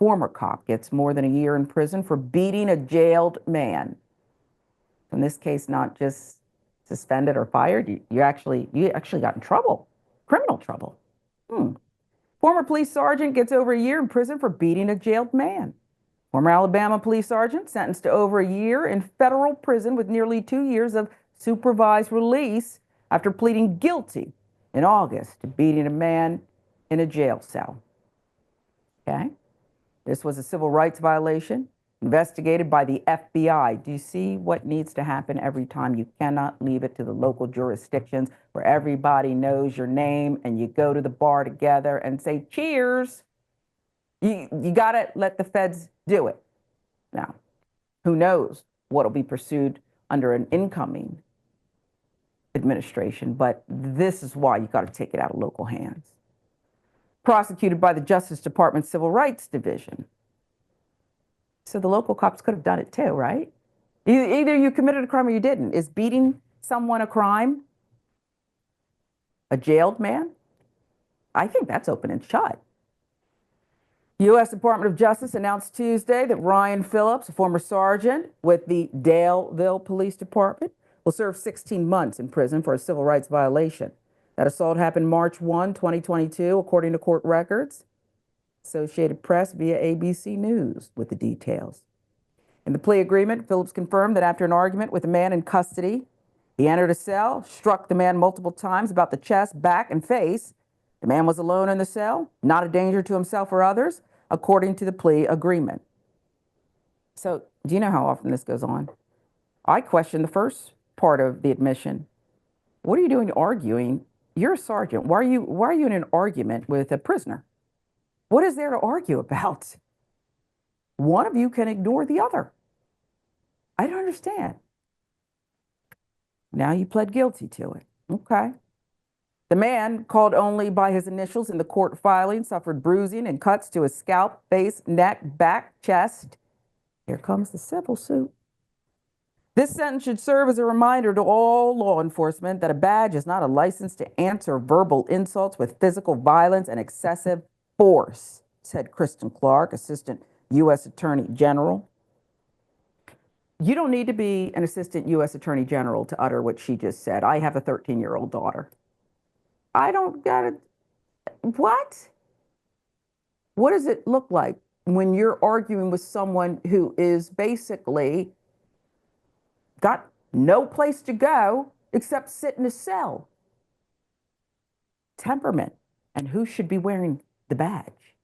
former cop gets more than a year in prison for beating a jailed man. In this case, not just suspended or fired, you actually got in trouble, criminal trouble. Former police sergeant gets over a year in prison for beating a jailed man. Former Alabama police sergeant sentenced to over a year in federal prison with nearly 2 years of supervised release after pleading guilty in August to beating a man in a jail cell. Okay? This was a civil rights violation investigated by the FBI. Do you see what needs to happen every time? You cannot leave it to the local jurisdictions where everybody knows your name and you go to the bar together and say, cheers. You got to let the feds do it. Now, who knows what will be pursued under an incoming administration, but this is why you got to take it out of local hands. Prosecuted by the Justice Department Civil Rights Division. So the local cops could have done it too, right? Either you committed a crime or you didn't. Is beating someone a crime? A jailed man? I think that's open and shut. U.S. Department of Justice announced Tuesday that Ryan Phillips, a former sergeant with the Daleville Police Department, will serve 16 months in prison for a civil rights violation. That assault happened March 1, 2022, according to court records. Associated Press via ABC News with the details. In the plea agreement, Phillips confirmed that after an argument with a man in custody, he entered a cell, struck the man multiple times about the chest, back, and face. The man was alone in the cell, not a danger to himself or others, according to the plea agreement. So, do you know how often this goes on? I question the first part of the admission. What are you doing arguing? You're a sergeant. Why are you in an argument with a prisoner? What is there to argue about? One of you can ignore the other. I don't understand. Now you pled guilty to it. Okay. The man, called only by his initials in the court filing, suffered bruising and cuts to his scalp, face, neck, back, chest. Here comes the civil suit. This sentence should serve as a reminder to all law enforcement that a badge is not a license to answer verbal insults with physical violence and excessive force, said Kristen Clark, Assistant U.S. Attorney General. You don't need to be an Assistant U.S. Attorney General to utter what she just said. I have a 13-year-old daughter. I don't got it. What? What does it look like when you're arguing with someone who is basically got no place to go except sit in a cell? Temperament and who should be wearing the badge.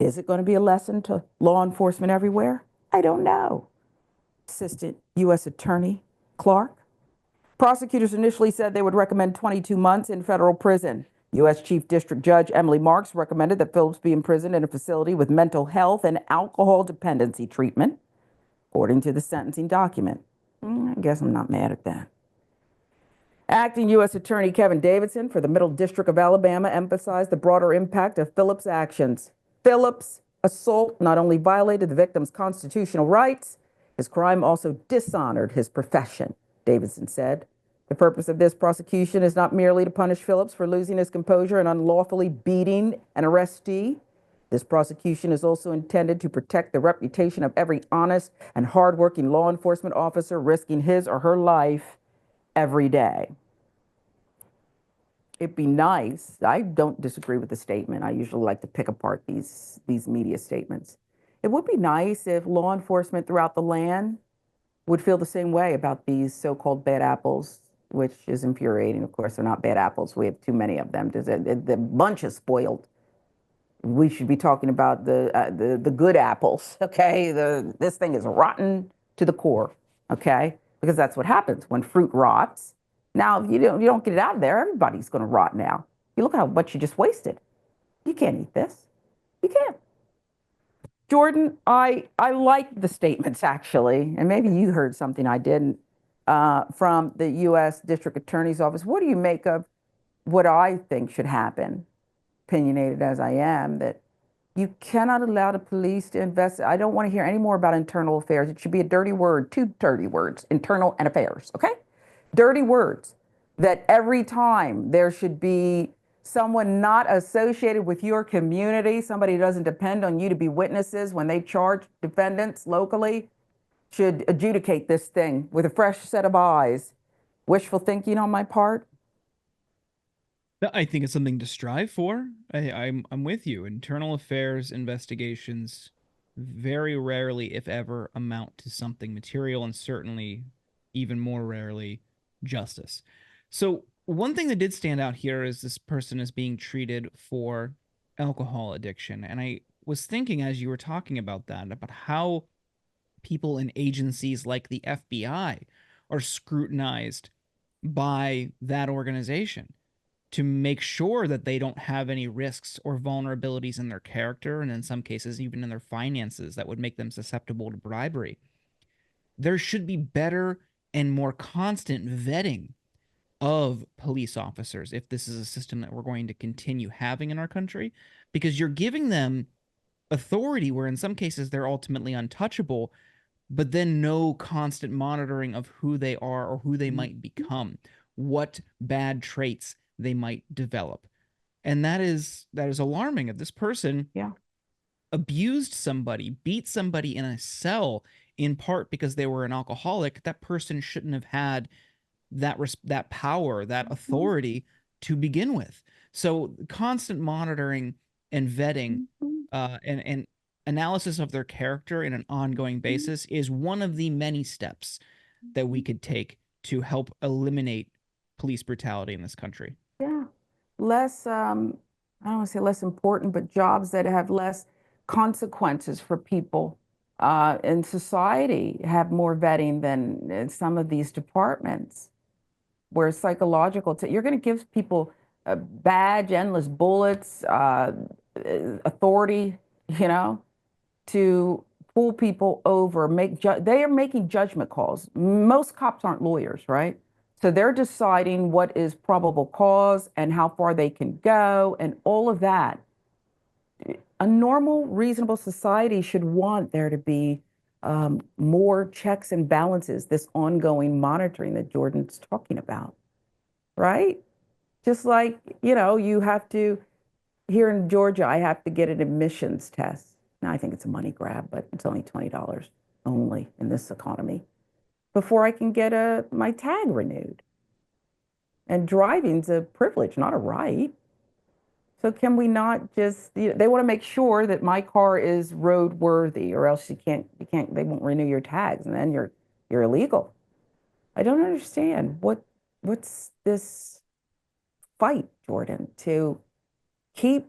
Is it going to be a lesson to law enforcement everywhere? I don't know. Assistant U.S. Attorney Clark. Prosecutors initially said they would recommend 22 months in federal prison. U.S. Chief District Judge Emily Marks recommended that Phillips be imprisoned in a facility with mental health and alcohol dependency treatment, according to the sentencing document. I guess I'm not mad at that. Acting U.S. Attorney Kevin Davidson for the Middle District of Alabama emphasized the broader impact of Phillips' actions. Phillips' assault not only violated the victim's constitutional rights, his crime also dishonored his profession, Davidson said. The purpose of this prosecution is not merely to punish Phillips for losing his composure and unlawfully beating an arrestee. This prosecution is also intended to protect the reputation of every honest and hardworking law enforcement officer risking his or her life every day. It'd be nice. I don't disagree with the statement. I usually like to pick apart these media statements. It would be nice if law enforcement throughout the land would feel the same way about these so-called bad apples, which is infuriating. Of course, they're not bad apples. We have too many of them. The bunch is spoiled. We should be talking about the good apples, okay? This thing is rotten to the core, okay? Because that's what happens when fruit rots. Now, if you don't get it out of there, everybody's going to rot now. You look how much you just wasted. You can't eat this. You can't. Jordan, I like the statements, actually, and maybe you heard something I didn't, from the U.S. District Attorney's Office. What do you make of what I think should happen, opinionated as I am, that you cannot allow the police to investigate? I don't want to hear any more about internal affairs. It should be a dirty word, 2 dirty words, internal and affairs, okay? Dirty words, that every time there should be someone not associated with your community, somebody who doesn't depend on you to be witnesses when they charge defendants locally, should adjudicate this thing with a fresh set of eyes. Wishful thinking on my part? I think it's something to strive for. I'm with you. Internal affairs investigations very rarely, if ever, amount to something material, and certainly even more rarely justice. So one thing that did stand out here is this person is being treated for alcohol addiction. And I was thinking as you were talking about that, about how people in agencies like the FBI are scrutinized by that organization to make sure that they don't have any risks or vulnerabilities in their character, and in some cases even in their finances, that would make them susceptible to bribery. There should be better and more constant vetting of police officers if this is a system that we're going to continue having in our country, because you're giving them authority where in some cases they're ultimately untouchable, but then no constant monitoring of who they are or who they might become, what bad traits they might develop. And that is alarming. If this person Yeah. abused somebody, beat somebody in a cell in part because they were an alcoholic, that person shouldn't have had that power, that authority to begin with. So constant monitoring and vetting and analysis of their character in an ongoing basis is one of the many steps that we could take to help eliminate police brutality in this country. Yeah. Less, I don't want to say less important, but jobs that have less consequences for people in society have more vetting than in some of these departments where psychological, you're going to give people a badge, endless bullets, authority, you know, to pull people over, they are making judgment calls. Most cops aren't lawyers, right? So they're deciding what is probable cause and how far they can go and all of that. A normal, reasonable society should want there to be more checks and balances, this ongoing monitoring that Jordan's talking about, right? Just like, you have to, here in Georgia, I have to get an admissions test. Now, I think it's a money grab, but it's only $20 only in this economy before I can get my tag renewed. And driving's a privilege, not a right. So can we not just, they want to make sure that my car is roadworthy or else they won't renew your tags and then you're illegal. I don't understand what's this fight, Jordan, to keep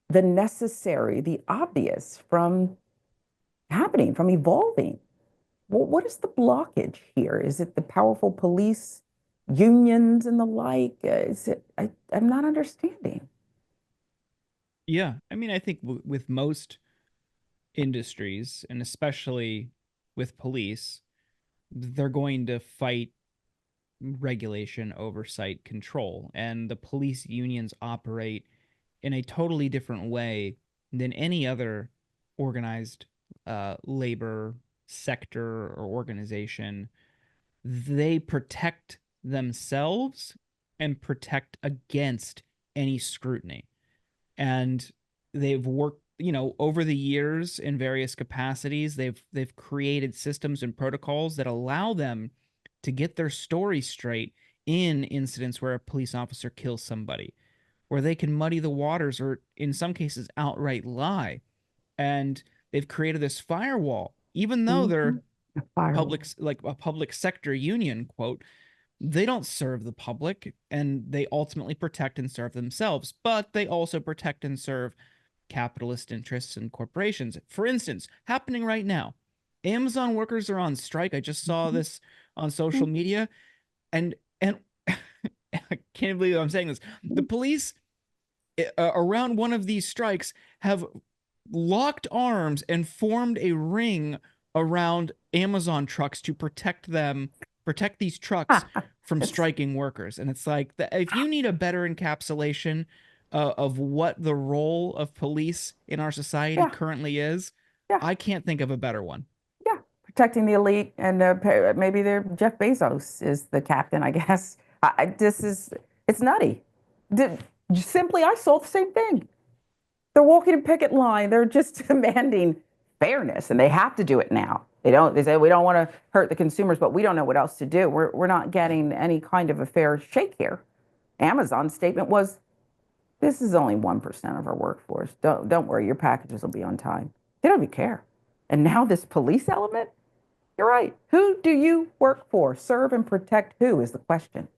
the necessary, the obvious from happening, from evolving. What is the blockage here? Is it the powerful police unions and the like? I'm not understanding. Yeah, I mean, I think with most industries, and especially with police, they're going to fight regulation, oversight, control. And the police unions operate in a totally different way than any other organized labor sector or organization. They protect themselves and protect against any scrutiny. And they've worked, over the years in various capacities. They've created systems and protocols that allow them to get their story straight in incidents where a police officer kills somebody, where they can muddy the waters or in some cases outright lie. And they've created this firewall, even though Mhm. they're A firewall. public, like a public sector union, quote, they don't serve the public, and they ultimately protect and serve themselves, but they also protect and serve capitalist interests and corporations. For instance, happening right now, Amazon workers are on strike. I just saw Mhm. this on social media, and I can't believe I'm saying this. The police around one of these strikes have locked arms and formed a ring around Amazon trucks to protect these trucks from It's striking workers. And it's like, if you need a better encapsulation of what the role of police in our society yeah, currently is, yeah, I can't think of a better one. yeah. Protecting the elite and maybe Jeff Bezos is the captain, I guess. This is it's nutty. Simply, I saw the same thing. They're walking in picket line. They're just demanding fairness, and they have to do it now. They say, we don't want to hurt the consumers, but we don't know what else to do. We're not getting any kind of a fair shake here. Amazon's statement was, this is only 1% of our workforce. Don't worry, your packages will be on time. They don't even care. And now this police element, you're right. Who do you work for? Serve and protect who is the question.